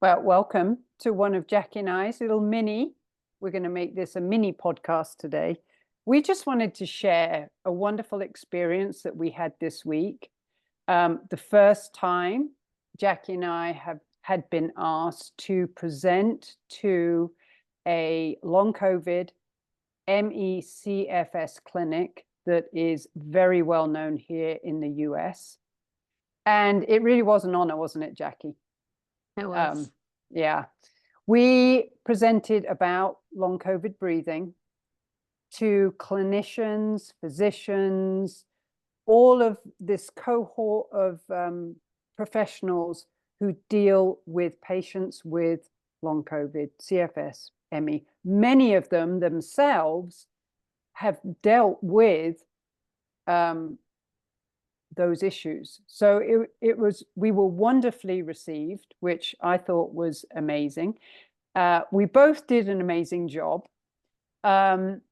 Well, welcome to one of Jackie and I's little mini. We're going to make this a mini podcast today. We just wanted to share a wonderful experience that we had this week. The first time Jackie and I had been asked to present to a long COVID MECFS clinic that is very well known here in the US. And it really was an honor, wasn't it, Jackie? It Um, was. yeah. We presented about long COVID breathing to clinicians, physicians, all of this cohort of professionals who deal with patients with long COVID, CFS, ME. Many of them themselves have dealt with those issues. So we were wonderfully received, which I thought was amazing. We both did an amazing job. Um,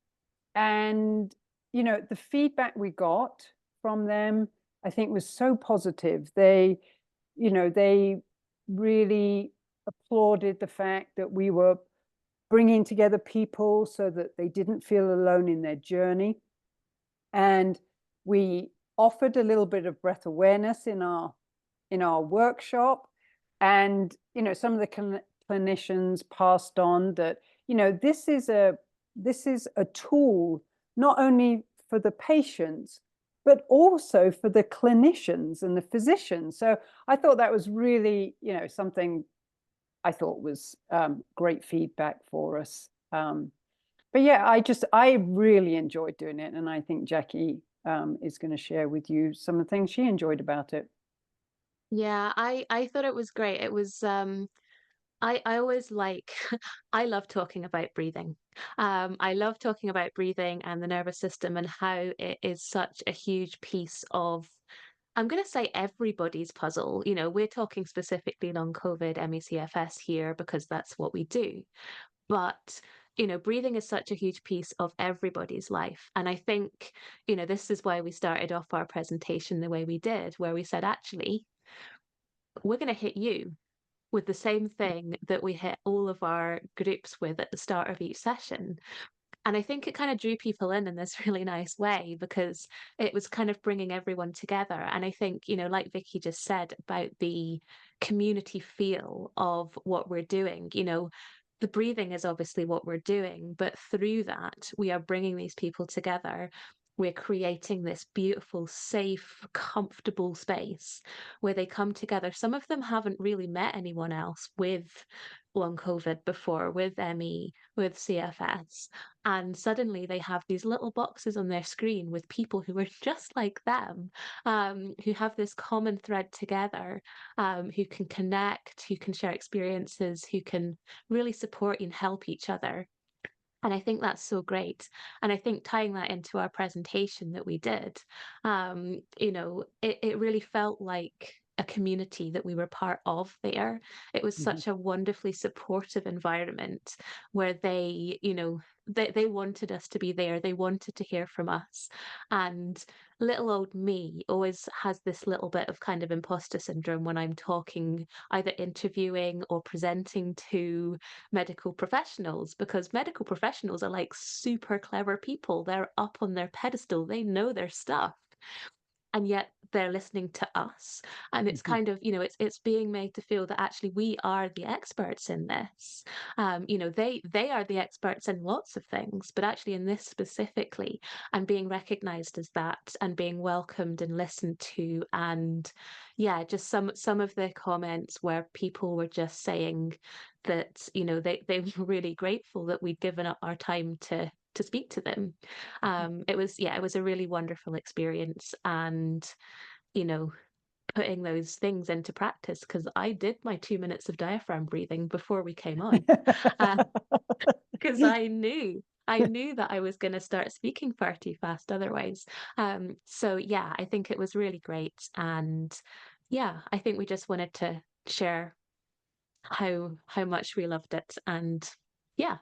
and, the feedback we got from them, I think was so positive. They really applauded the fact that we were bringing together people so that they didn't feel alone in their journey. And we offered a little bit of breath awareness in our workshop. And, some of the clinicians passed on that, this is a tool not only for the patients, but also for the clinicians and the physicians. So I thought that was really, something I thought was great feedback for us. But yeah, I really enjoyed doing it. And I think Jackie is going to share with you some of the things she enjoyed about it. Yeah, I thought it was great. It was I always like I love talking about breathing. I love talking about breathing and the nervous system and how it is such a huge piece of I'm going to say everybody's puzzle. We're talking specifically long COVID MECFS here because that's what we do. But breathing is such a huge piece of everybody's life. And I think, this is why we started off our presentation the way we did, where we said, actually, we're going to hit you with the same thing that we hit all of our groups with at the start of each session. And I think it kind of drew people in this really nice way because it was kind of bringing everyone together. And I think, like Vikki just said about the community feel of what we're doing, the breathing is obviously what we're doing, but through that, we are bringing these people together. We're creating this beautiful, safe, comfortable space where they come together. Some of them haven't really met anyone else with long COVID before, with ME, with CFS. And suddenly they have these little boxes on their screen with people who are just like them, who have this common thread together, who can connect, who can share experiences, who can really support and help each other. And I think that's so great. And I think tying that into our presentation that we did, it really felt like a community that we were part of there. It was Mhm. such a wonderfully supportive environment where they wanted us to be there. They wanted to hear from us. And little old me always has this little bit of kind of imposter syndrome when I'm talking, either interviewing or presenting to medical professionals because medical professionals are like super clever people. They're up on their pedestal, they know their stuff. And yet they're listening to us. And it's Mhm. kind of, it's being made to feel that actually we are the experts in this. They are the experts in lots of things, but actually in this specifically, and being recognized as that and being welcomed and listened to. And yeah, just some of the comments where people were just saying that, they were really grateful that we'd given up our time to speak to them. It was a really wonderful experience, and you know, putting those things into practice because I did my 2 minutes of diaphragm breathing before we came on, because I knew that I was going to start speaking far too fast otherwise. So yeah, I think it was really great, and yeah, I think we just wanted to share how much we loved it, and yeah,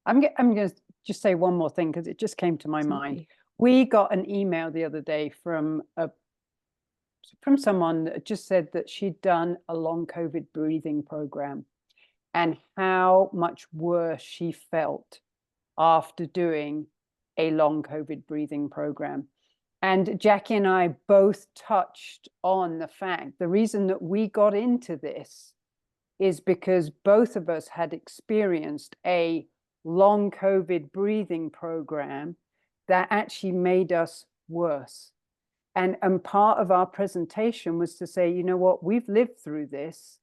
I'm going to just say one more thing because it just came to my mind. absolutely. We got an email the other day from a from someone that just said that she'd done a long COVID breathing program and how much worse she felt after doing a long COVID breathing program. And Jackie and I both touched on the fact the reason that we got into this is because both of us had experienced a long COVID breathing program that actually made us worse. And part of our presentation was to say, you know what, we've lived through this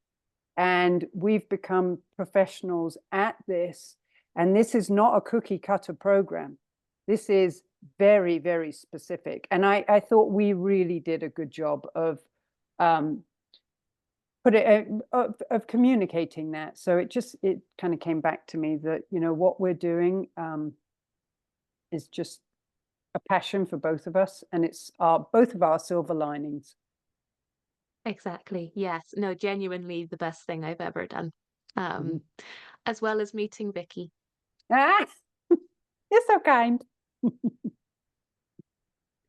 and we've become professionals at this. And this is not a cookie cutter program. This is very, very specific. And I thought we really did a good job of of communicating that. So it kind of came back to me that, you know, what we're doing is just a passion for both of us, and it's both of our silver linings. Exactly. Yes. No, genuinely the best thing I've ever done. Um, Mhm. as well as meeting Vikki. Ah, you're so kind.